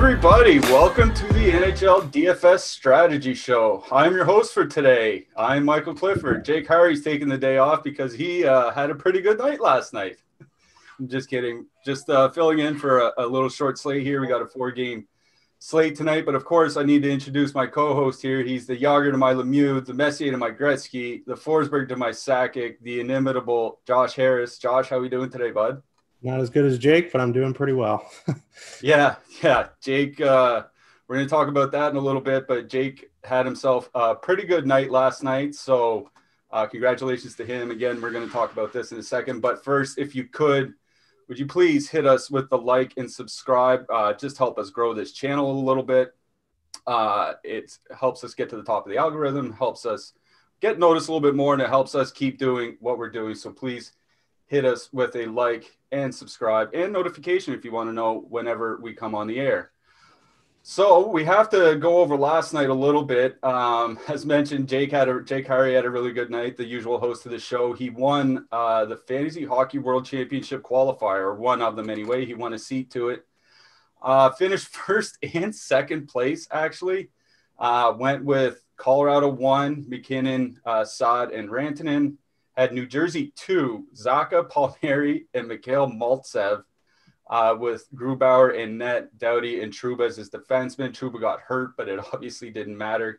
everybody, welcome to the Nhl Dfs Strategy Show. I'm your host for today. I'm Michael Clifford. Jake Harry's taking the day off because he had a pretty good night last night. I'm just kidding. Just filling in for a little short slate here. We got a 4-game slate tonight, but of course I need to introduce my co-host here. He's the Yager to my Lemieux, the Messier to my Gretzky, the Forsberg to my Sakic, the inimitable Josh Harris. Josh, how we doing today, bud? Not as good as Jake, but I'm doing pretty well. Yeah. Jake, we're going to talk about that in a little bit, but Jake had himself a pretty good night last night. So congratulations to him. Again, we're going to talk about this in a second. But first, if you could, would you please hit us with the like and subscribe? Just help us grow this channel a little bit. It helps us get to the top of the algorithm, helps us get noticed a little bit more, and it helps us keep doing what we're doing. So please hit us with a like and subscribe and notification if you want to know whenever we come on the air. So we have to go over last night a little bit. As mentioned, Jake Harry had a really good night, the usual host of the show. He won the Fantasy Hockey World Championship qualifier, or one of them anyway. He won a seat to it. Finished first and second place, actually. Went with Colorado 1, McKinnon, Saad, and Rantanen. Had New Jersey 2, Zacha, Palmieri, and Mikhail Maltsev, with Grubauer and net, Doughty and Trouba as his defenseman. Trouba got hurt, but it obviously didn't matter.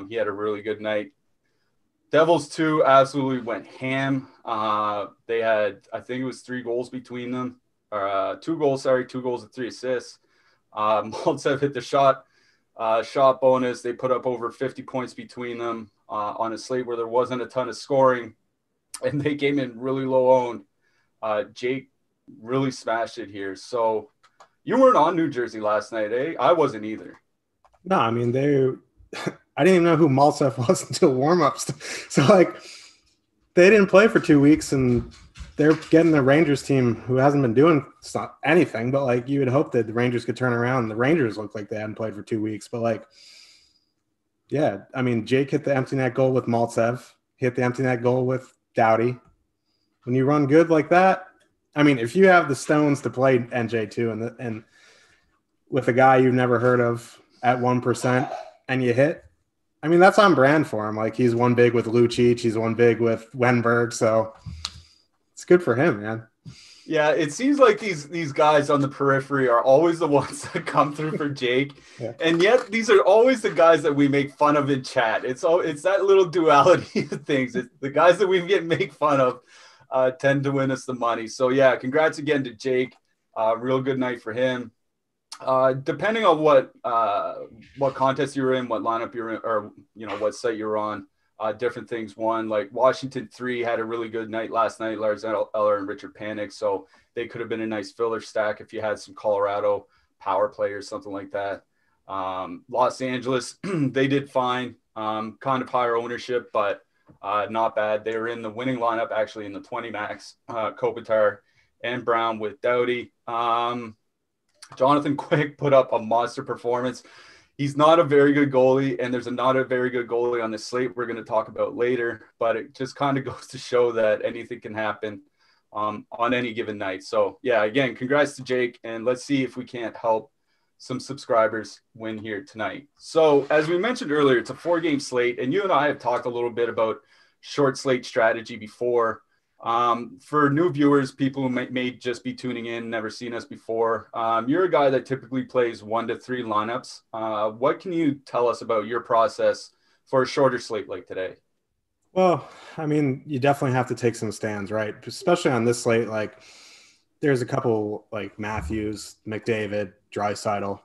He had a really good night. Devils 2 absolutely went ham. They had, I think it was 3 goals between them. 2 goals and 3 assists. Maltsev hit the shot bonus. They put up over 50 points between them on a slate where there wasn't a ton of scoring. And they came in really low owned. Jake really smashed it here. So you weren't on New Jersey last night, eh? I wasn't either. No, I mean, I didn't even know who Maltsev was until warm-ups. So, they didn't play for 2 weeks, and they're getting the Rangers team who hasn't been doing anything, but, you would hope that the Rangers could turn around. The Rangers looked like they hadn't played for 2 weeks. But, yeah, I mean, Jake hit the empty net goal with Maltsev, hit the empty net goal with Doughty. When you run good like that, I mean, if you have the stones to play NJ2 and with a guy you've never heard of at 1% and you hit, I mean, that's on brand for him. He's won big with Lucic, he's won big with Wenberg, so it's good for him, man. Yeah, it seems like these guys on the periphery are always the ones that come through for Jake. Yeah. And yet these are always the guys that we make fun of in chat. It's that little duality of things. The guys that we make fun of tend to win us the money. So, yeah, congrats again to Jake. Real good night for him. Depending on what contest you're in, what lineup you're in, or, what site you're on, different things won. Like Washington 3 had a really good night last night, Lars Eller and Richard Panik. So they could have been a nice filler stack if you had some Colorado power play or something like that. Los Angeles, they did fine. Kind of higher ownership, but not bad. They were in the winning lineup, actually in the 20 max, Kopitar and Brown with Doughty. Jonathan Quick put up a monster performance. He's not a very good goalie, and there's not a very good goalie on this slate we're going to talk about later, but it just kind of goes to show that anything can happen on any given night. So, yeah, again, congrats to Jake, and let's see if we can't help some subscribers win here tonight. So, as we mentioned earlier, it's a 4-game slate, and you and I have talked a little bit about short slate strategy before. For new viewers, people who may just be tuning in, never seen us before, you're a guy that typically plays 1 to 3 lineups. What can you tell us about your process for a shorter slate like today? Well, I mean, you definitely have to take some stands, right? Especially on this slate, there's a couple Matthews, McDavid, Draisaitl.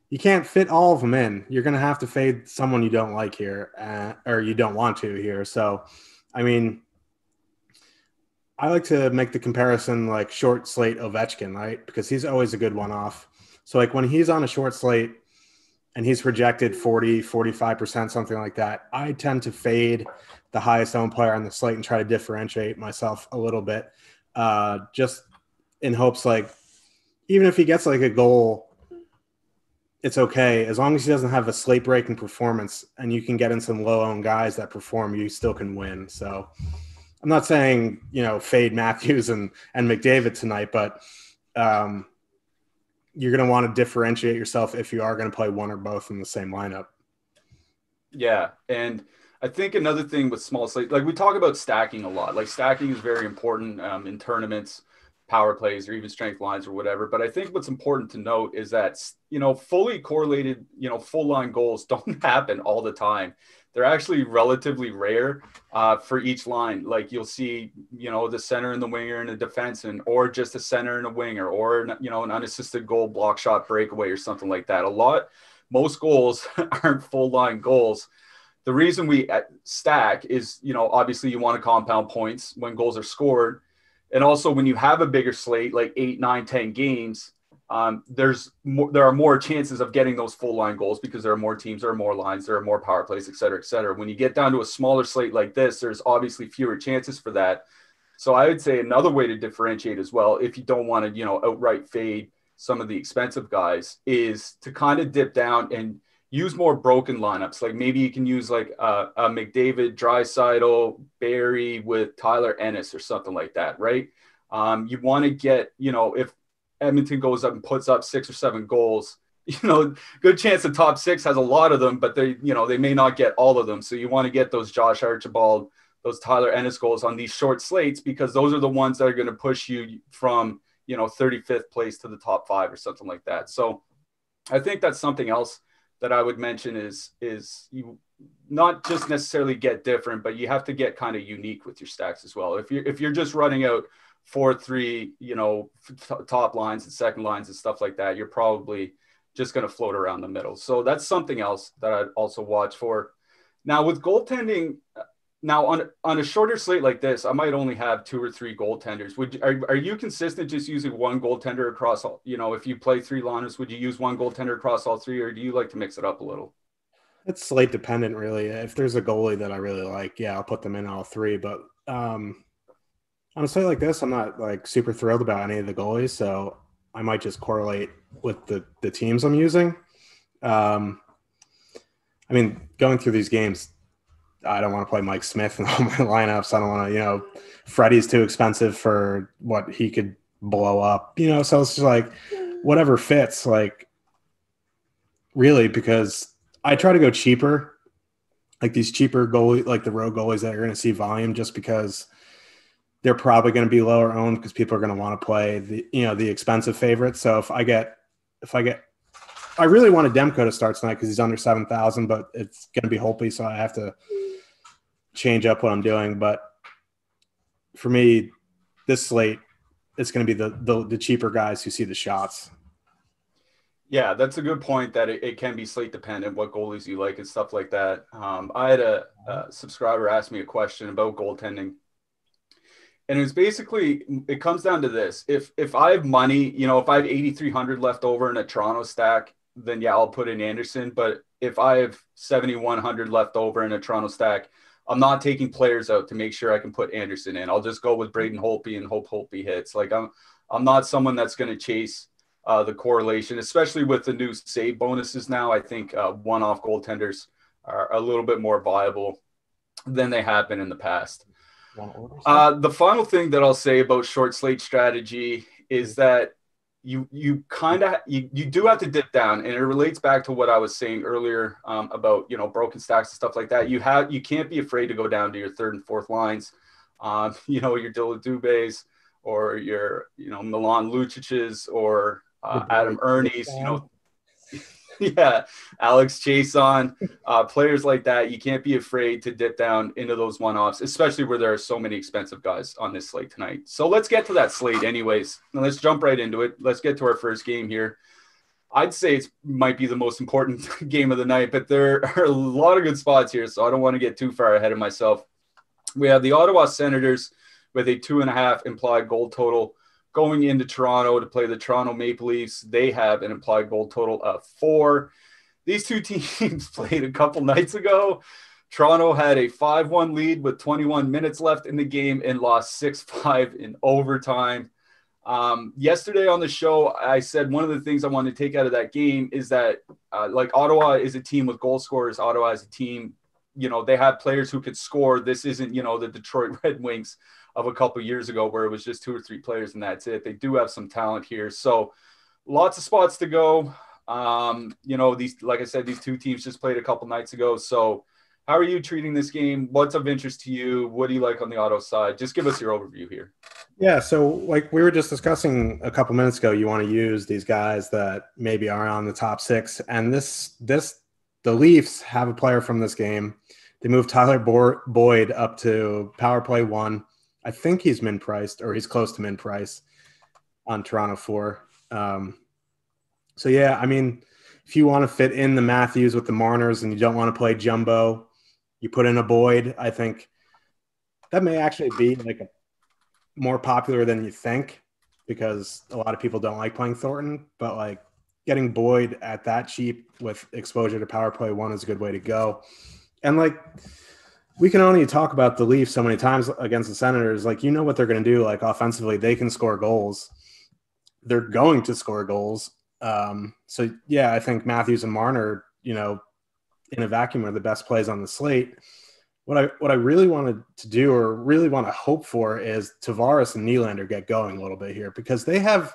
You can't fit all of them in. You're going to have to fade someone you don't like here, or you don't want to here. So, I mean, I like to make the comparison short slate Ovechkin, right? Because he's always a good one-off. So when he's on a short slate and he's projected 40, 45%, something like that, I tend to fade the highest owned player on the slate and try to differentiate myself a little bit, just in hopes even if he gets a goal, it's okay. As long as he doesn't have a slate breaking performance and you can get in some low owned guys that perform, you still can win. So I'm not saying, fade Matthews and McDavid tonight, but you're going to want to differentiate yourself if you are going to play one or both in the same lineup. Yeah. And I think another thing with small slate, like we talk about stacking a lot, like stacking is very important in tournaments, power plays, or even strength lines or whatever. But I think what's important to note is that, fully correlated, full line goals don't happen all the time. They're actually relatively rare for each line. Like you'll see, the center and the winger and a defenseman, or just a center and a winger, or, an unassisted goal, block shot, breakaway, or something like that. Most goals aren't full line goals. The reason we stack is, obviously you want to compound points when goals are scored. And also when you have a bigger slate, like 8, 9, 10 games, there are more chances of getting those full line goals because there are more teams, there are more lines, there are more power plays, et cetera, et cetera. When you get down to a smaller slate like this, there's obviously fewer chances for that. So I would say another way to differentiate as well, if you don't want to, outright fade some of the expensive guys, is to kind of dip down and use more broken lineups. Like maybe you can use like a McDavid, Draisaitl, Barry with Tyler Ennis or something like that, right? You want to get, if Edmonton goes up and puts up 6 or 7 goals, good chance the top 6 has a lot of them, but they may not get all of them. So you want to get those Josh Archibald, those Tyler Ennis goals on these short slates, because those are the ones that are going to push you from, 35th place to the top 5 or something like that. So I think that's something else that I would mention is you not just necessarily get different, but you have to get kind of unique with your stacks as well. If you're just running out 4-3, top lines and second lines and stuff like that, you're probably just going to float around the middle. So that's something else that I'd also watch for. Now with goaltending, now on a shorter slate like this, I might only have 2 or 3 goaltenders. Are you consistent just using one goaltender across all, if you play 3 lineups, would you use one goaltender across all 3, or do you like to mix it up a little? It's slate dependent, really. If there's a goalie that I really like, yeah, I'll put them in all 3. But on a slate like this, I'm not like super thrilled about any of the goalies, so I might just correlate with the teams I'm using. I mean, going through these games, I don't want to play Mike Smith in all my lineups. I don't want to, Freddie's too expensive for what he could blow up, so it's just like whatever fits, like really, because I try to go cheaper, like these cheaper goalie, like the road goalies that are going to see volume, just because they're probably going to be lower owned because people are going to want to play the expensive favorites. So if I really wanted Demko to start tonight because he's under 7,000, but it's going to be Holtby, so I have to change up what I'm doing. But for me, this slate, it's going to be the cheaper guys who see the shots. Yeah, that's a good point, that it can be slate dependent, what goalies you like and stuff like that. I had a subscriber ask me a question about goaltending. And it was basically, it comes down to this. If I have money, if I have 8,300 left over in a Toronto stack, then yeah, I'll put in Anderson. But if I have 7,100 left over in a Toronto stack, I'm not taking players out to make sure I can put Anderson in. I'll just go with Braden Holtby and hope Holtby hits. Like I'm not someone that's going to chase the correlation, especially with the new save bonuses now. I think one-off goaltenders are a little bit more viable than they have been in the past. The final thing that I'll say about short slate strategy is that you do have to dip down, and it relates back to what I was saying earlier about broken stacks and stuff like that. You can't be afraid to go down to your third and fourth lines, your Dylan Dubés or your Milan Lucic's or Adam Ernie's, yeah, Alex Chason, players like that. You can't be afraid to dip down into those one-offs, especially where there are so many expensive guys on this slate tonight. So let's get to that slate anyways. Now let's jump right into it. Let's get to our first game here. I'd say it might be the most important game of the night, but there are a lot of good spots here, so I don't want to get too far ahead of myself. We have the Ottawa Senators with a 2.5 implied goal total going into Toronto to play the Toronto Maple Leafs. They have an implied goal total of 4. These two teams played a couple nights ago. Toronto had a 5-1 lead with 21 minutes left in the game and lost 6-5 in overtime. Yesterday on the show, I said one of the things I wanted to take out of that game is that like Ottawa is a team with goal scorers. Ottawa is a team, they have players who could score. This isn't, the Detroit Red Wings of a couple of years ago where it was just 2 or 3 players and that's it. They do have some talent here. So lots of spots to go. These, like I said, these two teams just played a couple nights ago. So how are you treating this game? What's of interest to you? What do you like on the auto side? Just give us your overview here. Yeah, so like we were just discussing a couple minutes ago, you want to use these guys that maybe are on the top six, and the Leafs have a player from this game. They moved Tyler Boyd up to power play 1. I think he's min priced, or he's close to min price on Toronto 4. So yeah, I mean, if you want to fit in the Matthews with the Marners and you don't want to play jumbo, you put in a Boyd. I think that may actually be like a more popular than you think, because a lot of people don't like playing Thornton, but like getting Boyd at that cheap with exposure to power play 1 is a good way to go. And like, we can only talk about the Leafs so many times against the Senators. Like, you know what they're going to do. Like, offensively, they can score goals. They're going to score goals. So yeah, I think Matthews and Marner, in a vacuum, are the best plays on the slate. What I really wanted to do, or really want to hope for, is Tavares and Nylander get going a little bit here, because they have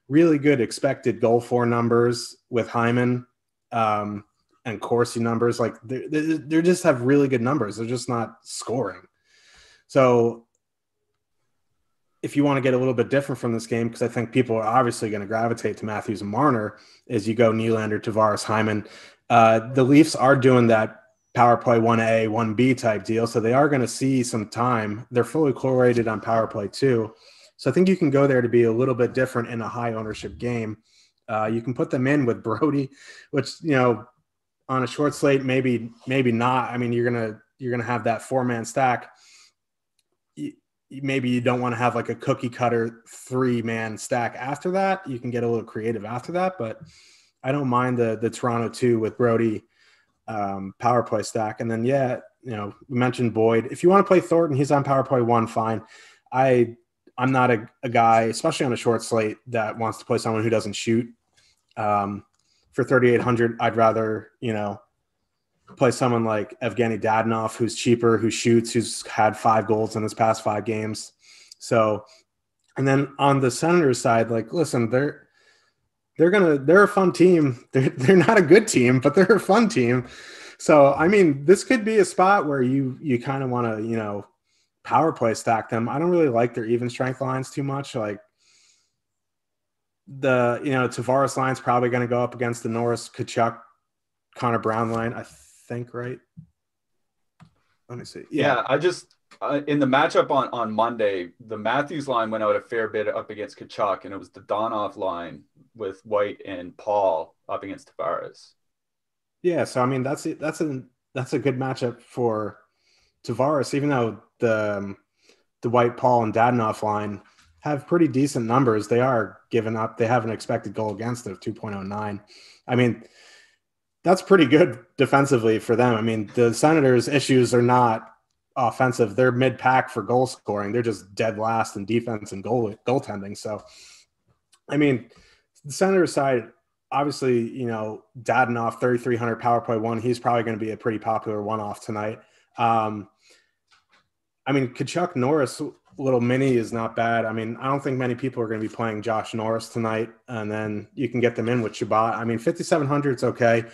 really good expected goal for numbers with Hyman and Corsi numbers. Like they just have really good numbers. They're just not scoring. So if you want to get a little bit different from this game, because I think people are obviously going to gravitate to Matthews and Marner, is you go Nylander, Tavares, Hyman. The Leafs are doing that power play 1A, 1B type deal, so they are going to see some time. They're fully chlorinated on power play 2. So I think you can go there to be a little bit different in a high ownership game. You can put them in with Brody, which, on a short slate, maybe not. I mean, you're gonna have that 4-man stack. Maybe you don't want to have like a cookie cutter 3-man stack after that. You can get a little creative after that, but I don't mind the Toronto 2 with Brody power play stack. And then, we mentioned Boyd. If you want to play Thornton, he's on power play 1, fine. I'm not a guy, especially on a short slate, that wants to play someone who doesn't shoot. For 3,800, I'd rather, play someone like Evgeny Dadonov, who's cheaper, who shoots, who's had 5 goals in his past 5 games. So, and then on the Senators side, like, listen, they're a fun team. They're not a good team, but they're a fun team. So, I mean, this could be a spot where you kind of want to, power play stack them. I don't really like their even strength lines too much. Like the, Tavares line's probably going to go up against the Norris, Kachuk, Connor Brown line, I think, right? Let me see. Yeah, I just in the matchup on Monday, the Matthews line went out a fair bit up against Kachuk, and it was the Donoff line with White and Paul up against Tavares. Yeah, so I mean that's a good matchup for Tavares, even though the White, Paul, and Dadonov line have pretty decent numbers. They are giving up. They have an expected goal against of 2.09. I mean, that's pretty good defensively for them. I mean, the Senators' issues are not offensive. They're mid-pack for goal scoring. They're just dead last in defense and goaltending. So, I mean, the Senators side, obviously, Dadonov, 3,300 power play 1. He's probably going to be a pretty popular one-off tonight. I mean, Kachuk Norris little mini is not bad. I mean, I don't think many people are going to be playing Josh Norris tonight, and then you can get them in with Shabbat. I mean, 5,700 is okay.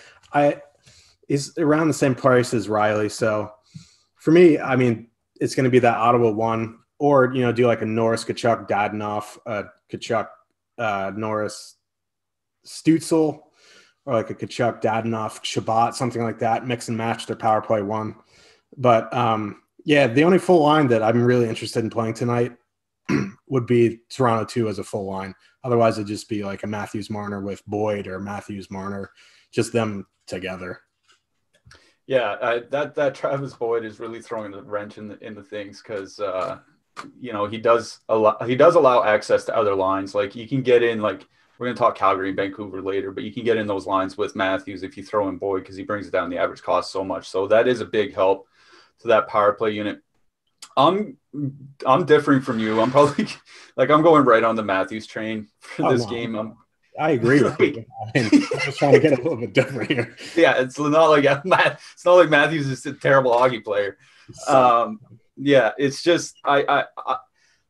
Is around the same price as Riley. So for me, I mean, it's going to be that Ottawa 1, or, do like a Norris, Kachuk, Dadonov, Kachuk, Norris, Stutzel, or like a Kachuk, Dadonov, Shabbat, something like that. Mix and match their power play 1. But the only full line that I'm really interested in playing tonight would be Toronto 2 as a full line. Otherwise, it'd just be like a Matthews Marner with Boyd, or Matthews Marner, just them together. Yeah, that Travis Boyd is really throwing the wrench in the things, because he does allow access to other lines. Like, you can get in, like, we're going to talk Calgary and Vancouver later, but you can get in those lines with Matthews if you throw in Boyd, because he brings down the average cost so much. So that is a big help to that power play unit. I'm differing from you. I'm probably I'm going right on the Matthews train for this game. I agree with you. I mean, I'm just trying to get a little bit different here. Yeah, it's not like Matthews is a terrible hockey player. It's just I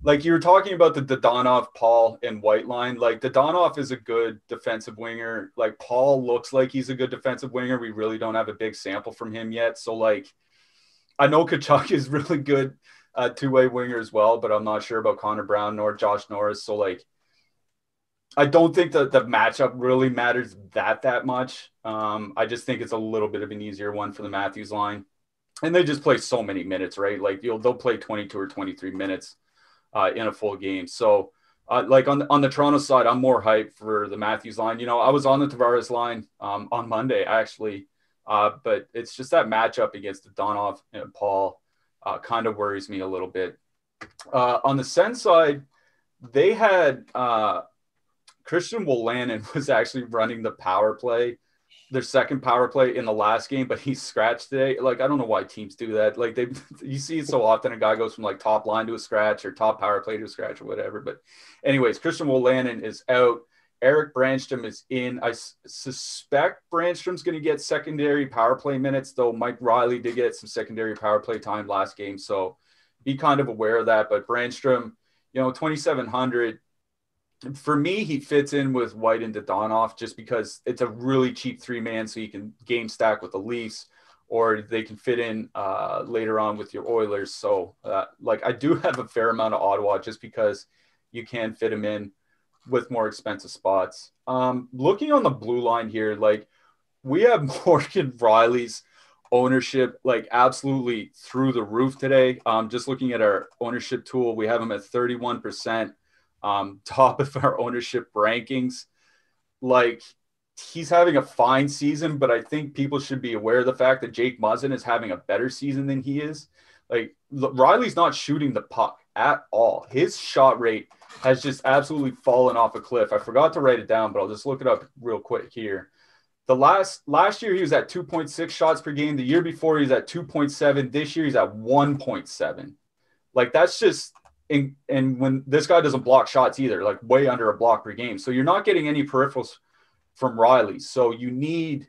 like you were talking about the Dodonov, Paul, and White line. Like Dodonov is a good defensive winger. Like Paul looks like he's a good defensive winger. We really don't have a big sample from him yet. So like I know Kachuk is really good two-way winger as well, but I'm not sure about Connor Brown nor Josh Norris. So like I don't think that the matchup really matters that much. I just think it's a little bit of an easier one for the Matthews line. And they just play so many minutes, right? Like they'll play 22 or 23 minutes in a full game. So, like on the Toronto side, I'm more hyped for the Matthews line. You know, I was on the Tavares line on Monday actually, but it's just that matchup against the Donov and Paul kind of worries me a little bit. On the Sen side, they had Christian Wolanin was actually running the power play, their second power play in the last game, but he's scratched today. Like, I don't know why teams do that. Like you see it so often. A guy goes from like top line to a scratch or top power play to a scratch or whatever. But anyways, Christian Wolanin is out. Eric Brandstrom is in. I suspect Brandstrom's going to get secondary power play minutes, though Mike Riley did get some secondary power play time last game. So be kind of aware of that. But Brandstrom, 2,700, for me, he fits in with White and Dodonov just because it's a really cheap three-man, so you can game stack with the Leafs, or they can fit in later on with your Oilers. So, like, I do have a fair amount of Ottawa just because you can fit them in with more expensive spots. Looking on the blue line here, like, we have Morgan Riley's ownership like absolutely through the roof today. Just looking at our ownership tool, we have him at 31%. Top of our ownership rankings. Like he's having a fine season, but I think people should be aware of the fact that Jake Muzzin is having a better season than he is. Like Riley's not shooting the puck at all. His shot rate has just absolutely fallen off a cliff. I forgot to write it down, but I'll just look it up real quick here. The last year he was at 2.6 shots per game. The year before he was at 2.7. This year he's at 1.7. Like that's just and when this guy doesn't block shots either, like way under a block per game. So you're not getting any peripherals from Riley. So you need,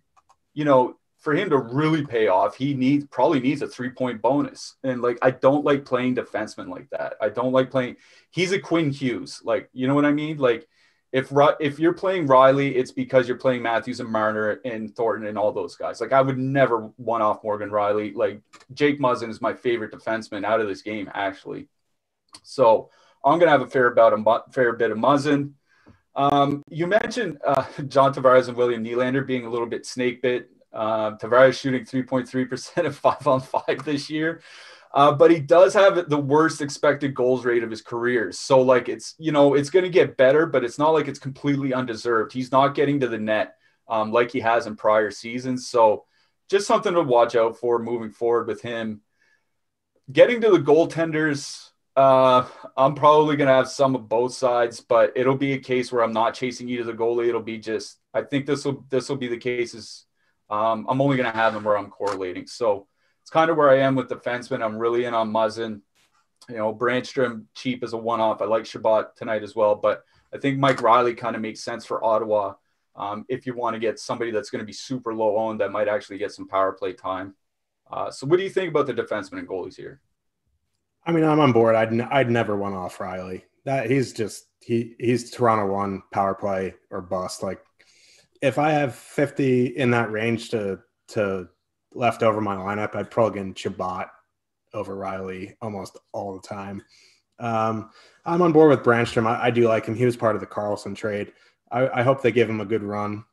for him to really pay off, he probably needs a 3-point bonus. And like, I don't like playing defensemen like that. I don't like playing. He's a Quinn Hughes. Like, you know what I mean? Like if you're playing Riley, it's because you're playing Matthews and Marner and Thornton and all those guys. Like I would never one off Morgan Riley. Like Jake Muzzin is my favorite defenseman out of this game, actually. So I'm going to have a fair bit of Muzzin. You mentioned John Tavares and William Nylander being a little bit snake bit. Tavares shooting 3.3% of 5-on-5 this year. But he does have the worst expected goals rate of his career. So like it's going to get better, but it's not like it's completely undeserved. He's not getting to the net like he has in prior seasons. So just something to watch out for moving forward with him. Getting to the goaltenders, I'm probably going to have some of both sides, but it'll be a case where I'm not chasing either the goalie. It'll be just, I think this will be the cases. I'm only going to have them where I'm correlating. So it's kind of where I am with defensemen. I'm really in on Muzzin. Brandstrom cheap as a one-off. I like Shabbat tonight as well, but I think Mike Riley kind of makes sense for Ottawa if you want to get somebody that's going to be super low owned that might actually get some power play time. So what do you think about the defensemen and goalies here? I mean, I'm on board. I'd never one off Riley. That he's Toronto 1 power play or bust. Like if I have 50 in that range to left over my lineup, I'd probably get Shabbat over Riley almost all the time. I'm on board with Brandstrom. I do like him. He was part of the Carlson trade. I hope they give him a good run.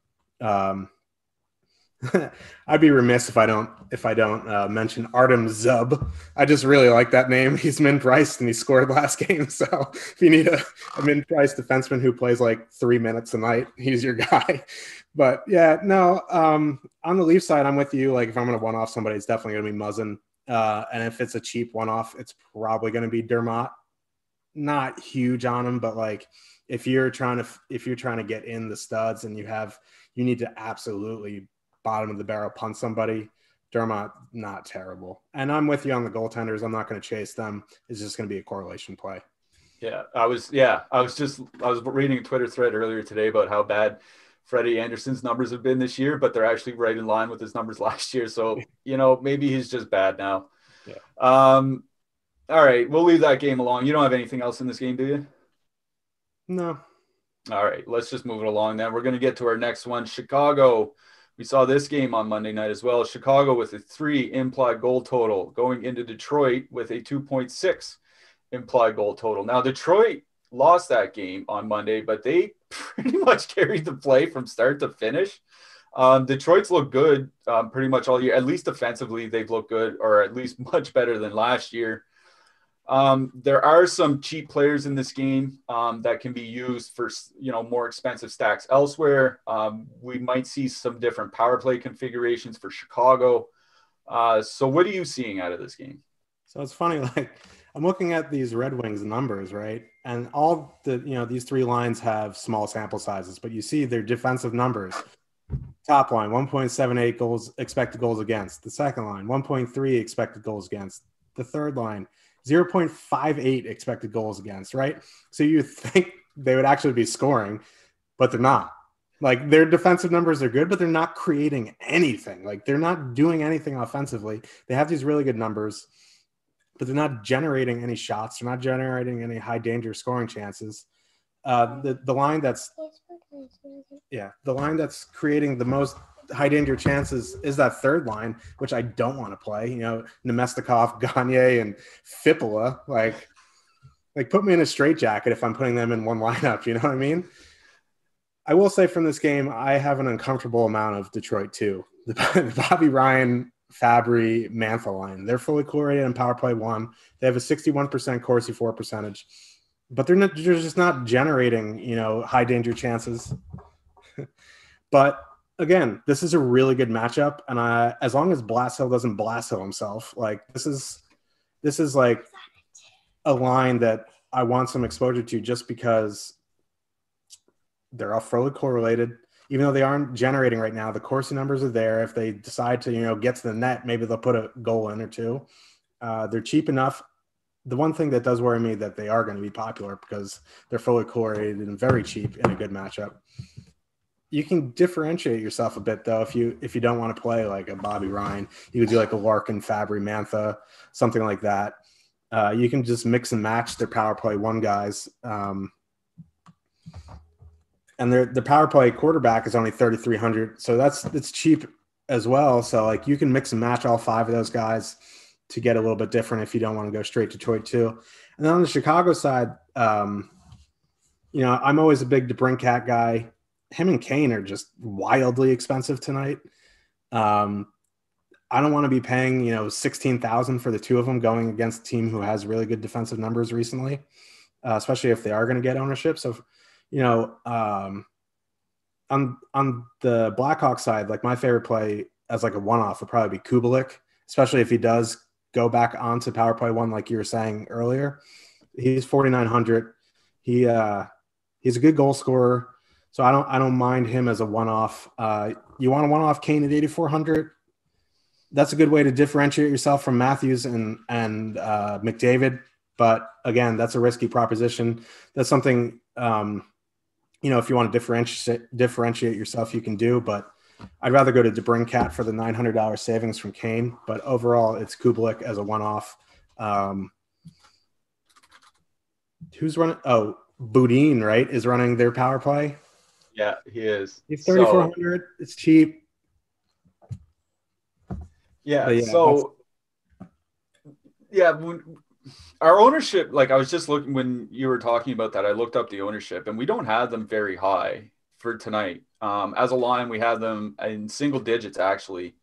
I'd be remiss if I don't mention Artem Zub. I just really like that name. He's min-priced and he scored last game. So if you need a min-priced defenseman who plays like 3 minutes a night, he's your guy. But yeah, no. On the Leaf side, I'm with you. Like if I'm going to one off somebody, it's definitely going to be Muzzin. And if it's a cheap one off, it's probably going to be Dermott. Not huge on him, but like if you're trying to get in the studs and you need to absolutely bottom of the barrel punt somebody, Dermott, not terrible. And I'm with you on the goaltenders. I'm not going to chase them. It's just going to be a correlation play. Yeah, I was reading a Twitter thread earlier today about how bad Freddie Anderson's numbers have been this year, but they're actually right in line with his numbers last year. So, maybe he's just bad now. Yeah. All right, we'll leave that game alone. You don't have anything else in this game, do you? No. All right, let's just move it along then. We're going to get to our next one. Chicago. We saw this game on Monday night as well. Chicago with a 3 implied goal total going into Detroit with a 2.6 implied goal total. Now, Detroit lost that game on Monday, but they pretty much carried the play from start to finish. Detroit's looked good pretty much all year. At least defensively, they've looked good, or at least much better than last year. There are some cheap players in this game that can be used for more expensive stacks elsewhere. We might see some different power play configurations for Chicago. So what are you seeing out of this game? So it's funny, like I'm looking at these Red Wings numbers, right? And all the these three lines have small sample sizes, but you see their defensive numbers. Top line 1.78 goals expected goals against. The second line 1.3 expected goals against. The third line 0.58 expected goals against, right? So you think they would actually be scoring, but they're not. Like their defensive numbers are good, but they're not creating anything. Like they're not doing anything offensively. They have these really good numbers, but they're not generating any shots. They're not generating any high danger scoring chances. The line that's the line that's creating the most high danger chances is that third line, which I don't want to play. Nemestikov, Gagne, and Fippola. Like put me in a straitjacket if I'm putting them in one lineup. You know what I mean? I will say from this game, I have an uncomfortable amount of Detroit too. The Bobby Ryan, Fabry, Mantha line. They're fully correlated in power play 1. They have a 61% Corsi 4 percentage, but they're just not generating, high danger chances. But again, this is a really good matchup, and as long as Blashill doesn't Blashill himself, like this is like a line that I want some exposure to, just because they're all fully correlated. Even though they aren't generating right now, the Corsi numbers are there. If they decide to, get to the net, maybe they'll put a goal in or two. They're cheap enough. The one thing that does worry me that they are going to be popular because they're fully correlated and very cheap in a good matchup. You can differentiate yourself a bit though if you don't want to play like a Bobby Ryan. You could do like a Larkin, Fabry, Mantha, something like that. You can just mix and match their power play 1 guys. And the power play quarterback is only 3,300, so that's cheap as well. So like you can mix and match all 5 of those guys to get a little bit different if you don't want to go straight to Detroit too. And then on the Chicago side, I'm always a big DeBrincat guy. Him and Kane are just wildly expensive tonight. I don't want to be paying 16,000 for the 2 of them going against a team who has really good defensive numbers recently, especially if they are going to get ownership. So on the Blackhawks side, like my favorite play as like a one-off would probably be Kubelik, especially if he does go back onto power play 1, like you were saying earlier. He's 4,900. He's a good goal scorer, so I don't mind him as a one-off. You want a one-off Kane at 8,400? That's a good way to differentiate yourself from Matthews and McDavid. But again, that's a risky proposition. That's something if you want to differentiate yourself, you can do. But I'd rather go to DeBrincat for the $900 savings from Kane. But overall, it's Kubelik as a one-off. Who's running? Oh, Boudin, right, is running their power play. Yeah, he is. He's 3,400. It's cheap. Yeah. Our ownership, like I was just looking when you were talking about that, I looked up the ownership, and we don't have them very high for tonight. As a line, we have them in single digits actually.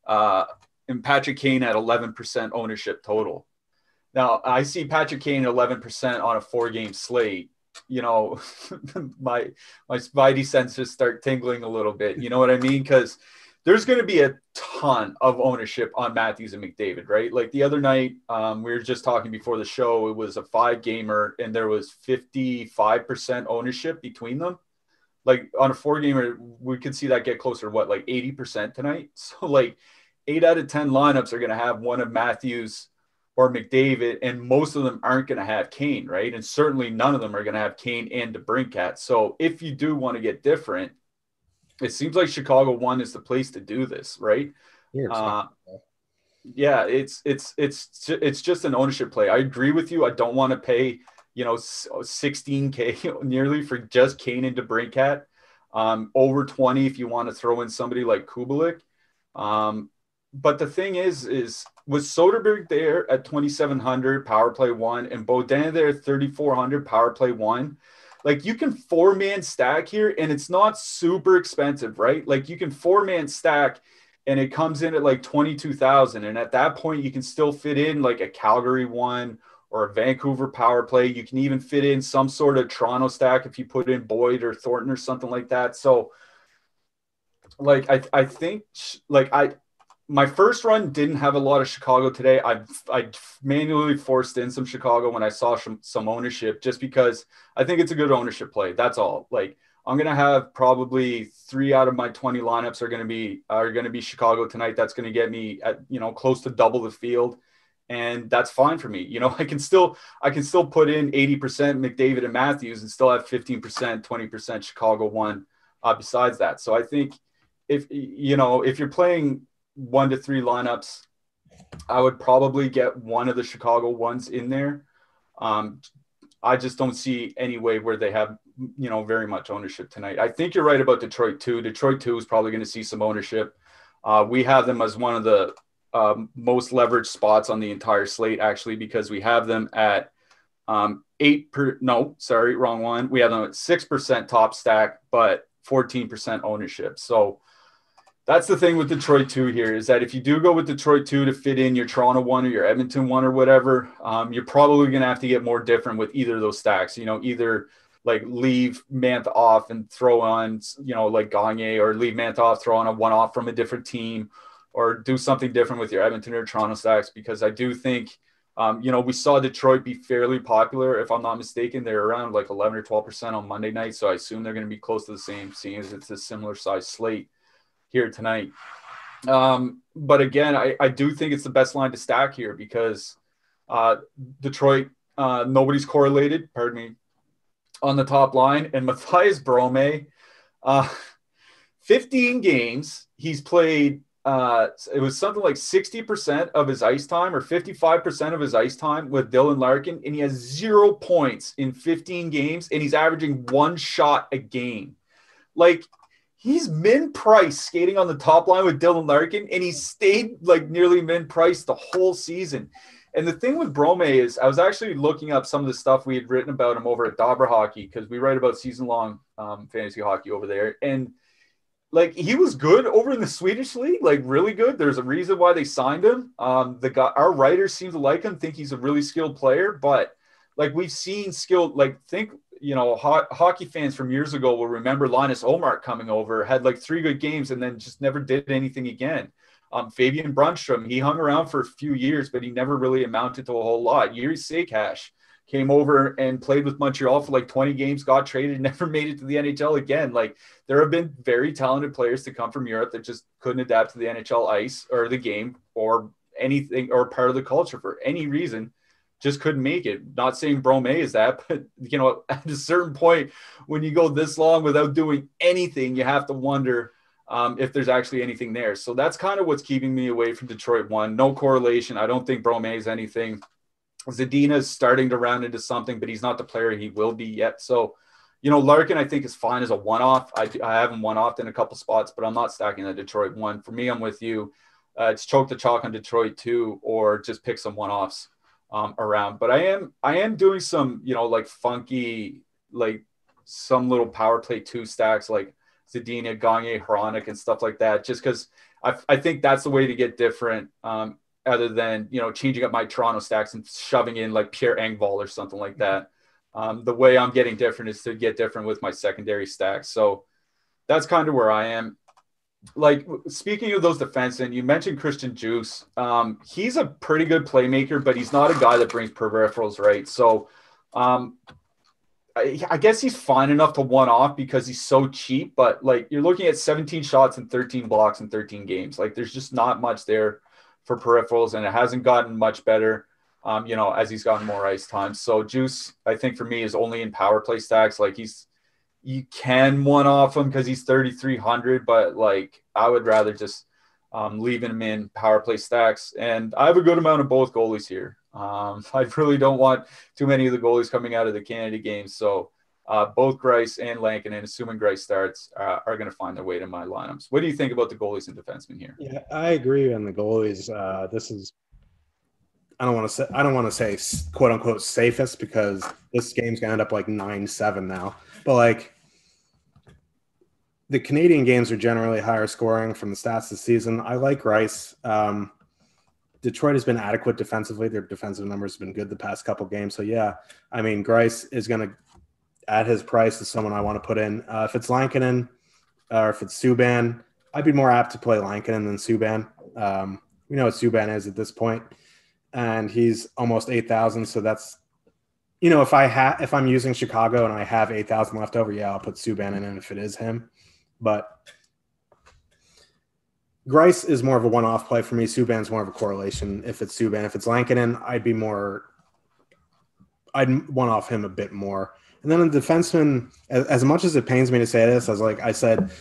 And Patrick Kane at 11% ownership total. Now I see Patrick Kane at 11% on a 4-game slate. My spidey senses start tingling a little bit. You know what I mean? Because there's going to be a ton of ownership on Matthews and McDavid, right? Like the other night, we were just talking before the show, it was a 5-gamer and there was 55% ownership between them. Like on a 4-gamer, we could see that get closer to like 80% tonight. So like 8 out of 10 lineups are going to have one of Matthews or McDavid, and most of them aren't going to have Kane, right? And certainly none of them are going to have Kane and DeBrincat. So if you do want to get different, it seems like Chicago 1 is the place to do this, right? Yeah, it's just an ownership play. I agree with you. I don't want to pay, 16K nearly for just Kane and DeBrincat. Over 20 if you want to throw in somebody like Kubelik. But the thing is with Soderberg there at 2,700 power play one and Beaudin there at 3,400 power play one, like you can 4-man stack here and it's not super expensive, right? Like you can 4-man stack and it comes in at like 22,000. And at that point, you can still fit in like a Calgary one or a Vancouver power play. You can even fit in some sort of Toronto stack if you put in Boyd or Thornton or something like that. So, like, I think like my first run didn't have a lot of Chicago today. I manually forced in some Chicago when I saw some ownership just because I think it's a good ownership play. That's all. Like I'm gonna have probably 3 out of my 20 lineups are gonna be Chicago tonight. That's gonna get me at close to double the field, and that's fine for me. I can still put in 80% McDavid and Matthews and still have 15%, 20% Chicago one. Besides that, so I think if you're playing 1 to 3 lineups, I would probably get one of the Chicago ones in there. Um, I just don't see any way where they have, very much ownership tonight. I think you're right about Detroit too. Detroit too is probably going to see some ownership. We have them as one of the most leveraged spots on the entire slate, actually, because we have them at no, sorry, wrong one. We have them at 6% top stack, but 14% ownership. So that's the thing with Detroit 2 here is that if you do go with Detroit 2 to fit in your Toronto 1 or your Edmonton 1 or whatever, you're probably going to have to get more different with either of those stacks. Either like leave Mantha off and throw on, like Gagne, or leave Mantha off, throw on a one-off from a different team, or do something different with your Edmonton or Toronto stacks, because I do think, we saw Detroit be fairly popular. If I'm not mistaken, they're around like 11 or 12% on Monday night. So I assume they're going to be close to the same, seeing as it's a similar size slate here tonight. But again, I do think it's the best line to stack here because Detroit, nobody's correlated, pardon me, on the top line. And Matthias Brome, 15 games, he's played, it was something like 60% of his ice time or 55% of his ice time with Dylan Larkin, and he has 0 points in 15 games, and he's averaging 1 shot a game. Like, he's min price skating on the top line with Dylan Larkin, and he stayed like nearly min price the whole season. And the thing with Brome is I was actually looking up some of the stuff we had written about him over at Dobber Hockey, because we write about season-long fantasy hockey over there. And like he was good over in the Swedish league, like really good. There's a reason why they signed him. Our writers seem to like him, think he's a really skilled player, but like we've seen skilled, like think, hockey fans from years ago will remember Linus Ullmark coming over, had like 3 good games and then just never did anything again. Fabian Brunstrom, he hung around for a few years, but he never really amounted to a whole lot. Yuri Sekash came over and played with Montreal for like 20 games, got traded, never made it to the NHL again. Like there have been very talented players to come from Europe that just couldn't adapt to the NHL ice or the game or anything or part of the culture for any reason. Just couldn't make it. Not saying Brome is that, but at a certain point when you go this long without doing anything, you have to wonder if there's actually anything there. So that's kind of what's keeping me away from Detroit 1. No correlation. I don't think Brome is anything. Zadina is starting to round into something, but he's not the player he will be yet. So, Larkin, I think, is fine as a one-off. I have him one-offed in a couple spots, but I'm not stacking that Detroit 1. For me, I'm with you. It's choke the chalk on Detroit 2, or just pick some one-offs around. But I am doing some, like funky, like some little power play 2 stacks, like Zadina, Gagne, Hronik, and stuff like that, just because I think that's the way to get different. Other than changing up my Toronto stacks and shoving in like Pierre Engvall or something like that. The way I'm getting different is to get different with my secondary stacks. So that's kind of where I am. Like, speaking of those defensemen, you mentioned Christian Juice. He's a pretty good playmaker, but he's not a guy that brings peripherals, right? So I guess he's fine enough to one off because he's so cheap, but like you're looking at 17 shots and 13 blocks in 13 games. Like there's just not much there for peripherals, and it hasn't gotten much better, as he's gotten more ice time. So Juice, I think for me, is only in power play stacks. Like you can one off him because he's 3,300, but like I would rather just leaving them in power play stacks. And I have a good amount of both goalies here. I really don't want too many of the goalies coming out of the Canada games. So both Greiss and Lankinen, assuming Greiss starts, are going to find their way to my lineups. What do you think about the goalies and defensemen here? Yeah, I agree on the goalies. This is I don't want to say quote unquote safest, because this game's gonna end up like 9-7 now. But like, the Canadian games are generally higher scoring from the stats this season. I like Rice. Detroit has been adequate defensively. Their defensive numbers have been good the past couple games. So yeah, I mean, Grice is going to, at his price, is someone I want to put in. If it's Lankinen or if it's Subban, I'd be more apt to play Lankinen than Subban. We know what Subban is at this point, and he's almost 8,000. So that's, if I'm using Chicago and I have 8,000 left over, yeah, I'll put Subban in if it is him. But Grice is more of a one-off play for me. Subban's more of a correlation. If it's Subban, if it's Lankinen, I'd one-off him a bit more. And then a defenseman, as much as it pains me to say this, I said,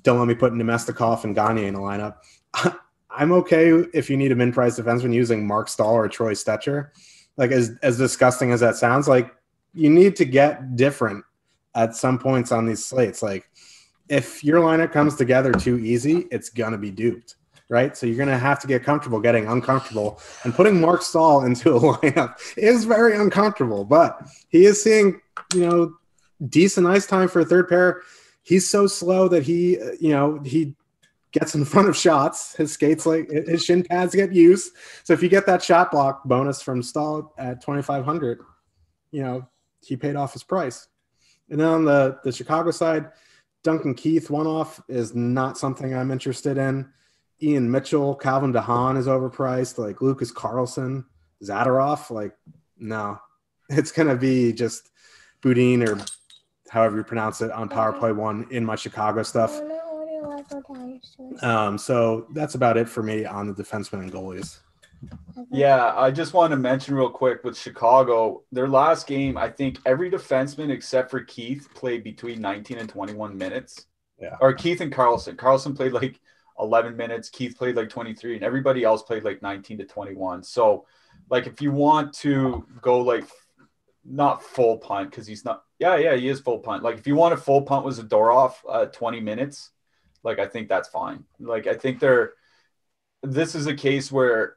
don't let me put Nemestikov and Gagne in a lineup. I'm okay if you need a min-price defenseman using Mark Stahl or Troy Stetcher. Like, as disgusting as that sounds, like, you need to get different at some points on these slates. Like, if your lineup comes together too easy, it's going to be duped, right? So you're going to have to get comfortable getting uncomfortable. And putting Mark Stahl into a lineup is very uncomfortable, but he is seeing, decent ice time for a third pair. He's so slow that he gets in front of shots. His skates, his shin pads get used. So if you get that shot block bonus from Stahl at 2,500, he paid off his price. And then on the Chicago side, Duncan Keith one-off is not something I'm interested in. Ian Mitchell, Calvin DeHaan is overpriced. Like Lucas Carlson, Zadorov, no. It's going to be just Boudin, or however you pronounce it, on Power Play 1 in my Chicago stuff. So that's about it for me on the defensemen and goalies. Yeah, I just want to mention real quick with Chicago, their last game, I think every defenseman except for Keith played between 19 and 21 minutes. Yeah. Or Keith and Carlson. Carlson played 11 minutes. Keith played 23, and everybody else played 19 to 21. So, if you want to go not full punt, because he's not. Yeah, he is full punt. If you want a full punt with Zadorov 20 minutes, I think that's fine. I think this is a case where,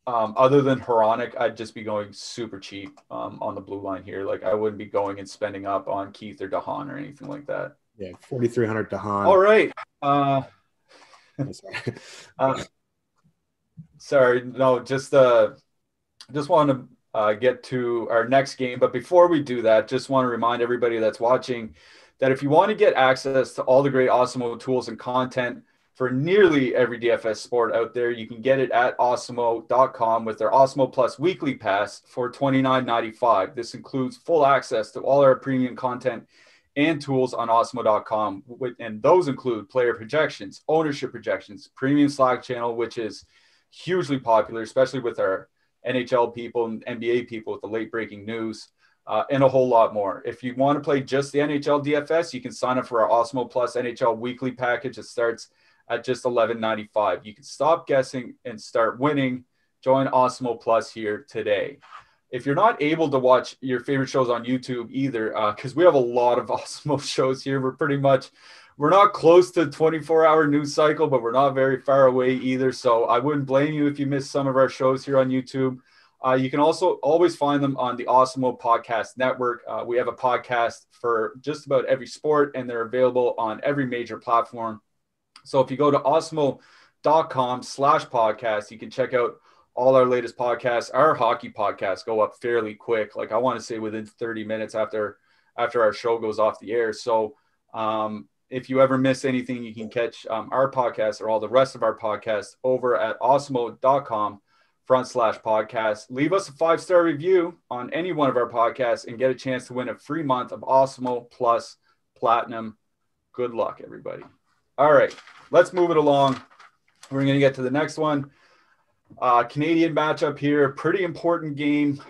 other than Hronek, I'd just be going super cheap on the blue line here. I wouldn't be going and spending up on Keith or DeHaan or anything like that. Yeah, 4,300 DeHaan. All right. Sorry. No, just want to get to our next game. But before we do that, just want to remind everybody that's watching that if you want to get access to all the great Awesemo tools and content for nearly every DFS sport out there, you can get it at Awesemo.com with their Awesemo Plus Weekly Pass for $29.95. This includes full access to all our premium content and tools on Awesemo.com. And those include player projections, ownership projections, premium Slack channel, which is hugely popular, especially with our NHL people and NBA people with the late breaking news, and a whole lot more. If you want to play just the NHL DFS, you can sign up for our Awesemo Plus NHL Weekly package. It starts at just $11.95. You can stop guessing and start winning. Join Awesemo Plus here today. If you're not able to watch your favorite shows on YouTube either, because we have a lot of Awesemo shows here, we're not close to 24-hour news cycle, but we're not very far away either. So I wouldn't blame you if you missed some of our shows here on YouTube. You can also always find them on the Awesemo Podcast Network. We have a podcast for just about every sport, and they're available on every major platform. So if you go to awesemo.com/podcast, you can check out all our latest podcasts. Our hockey podcasts go up fairly quick. I want to say within 30 minutes after our show goes off the air. So if you ever miss anything, you can catch our podcast or all the rest of our podcasts over at awesemo.com/podcast. Leave us a 5-star review on any one of our podcasts and get a chance to win a free month of Awesemo Plus Platinum. Good luck, everybody. All right, let's move it along. We're going to get to the next one. Canadian matchup here, pretty important game,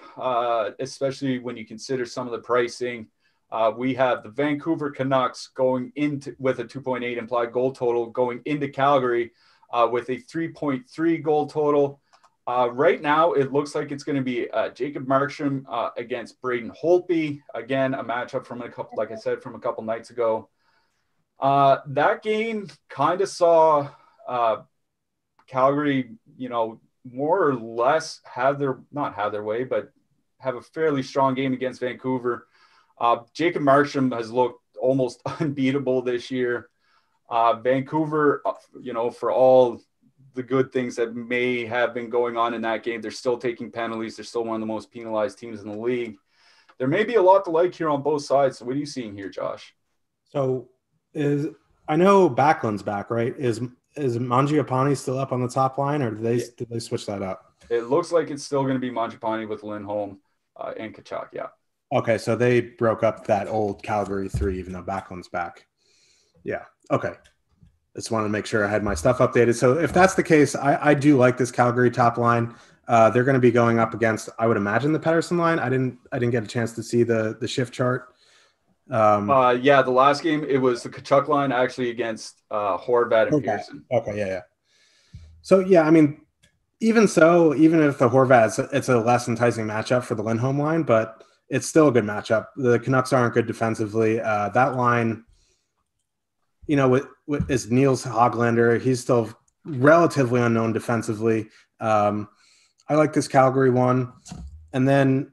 especially when you consider some of the pricing. We have the Vancouver Canucks going into with a 2.8 implied goal total going into Calgary. with a 3.3 goal total. Right now, it looks like it's going to be Jacob Markstrom against Braden Holtby. Again, a matchup from like I said, from a couple nights ago. That game kind of saw Calgary, more or less not have their way, but have a fairly strong game against Vancouver. Jacob Markstrom has looked almost unbeatable this year. Vancouver, for all the good things that may have been going on in that game, they're still taking penalties. They're still one of the most penalized teams in the league. There may be a lot to like here on both sides. So what are you seeing here, Josh? So I know Backlund's back, right? Is Mangiapane still up on the top line, or did they switch that up? It looks like it's still going to be Mangiapane with Lindholm and Tkachuk, yeah. Okay, so they broke up that old Calgary 3, even though Backlund's back. Yeah, okay. Just wanted to make sure I had my stuff updated. So if that's the case, I do like this Calgary top line. They're going to be going up against, I would imagine, the Pettersson line. I didn't get a chance to see the shift chart. The last game, it was the Tkachuk line actually against Horvat and Pearson. Okay, yeah. So, yeah, I mean, even if the Horvat, it's a less enticing matchup for the Lindholm line, but it's still a good matchup. The Canucks aren't good defensively. That line, is Niels Hoglander. He's still relatively unknown defensively. I like this Calgary one. And then,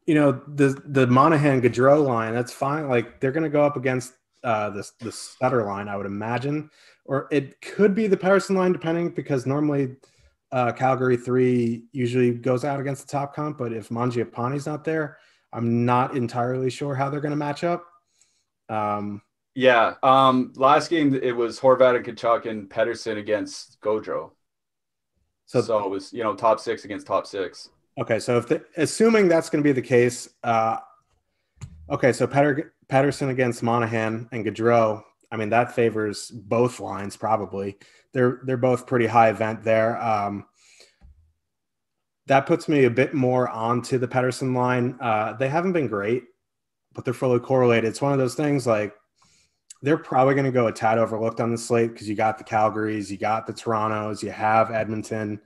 the Monahan-Gaudreau line, that's fine. Like, they're going to go up against the Sutter line, I would imagine. Or it could be the Pettersson line, depending, because normally Calgary 3 usually goes out against the top comp. But if Mangiapane's not there, I'm not entirely sure how they're going to match up. Last game it was Horvat and Tkachuk and Pettersson against Gaudreau. So it was top 6 against top 6. Okay, so assuming that's going to be the case, so Pettersson against Monahan and Gaudreau, I mean that favors both lines probably. They're both pretty high event there. That puts me a bit more onto the Pettersson line. They haven't been great, but they're fully correlated. It's one of those things like, they're probably going to go a tad overlooked on the slate because you got the Calgarys, you got the Torontos, you have Edmonton,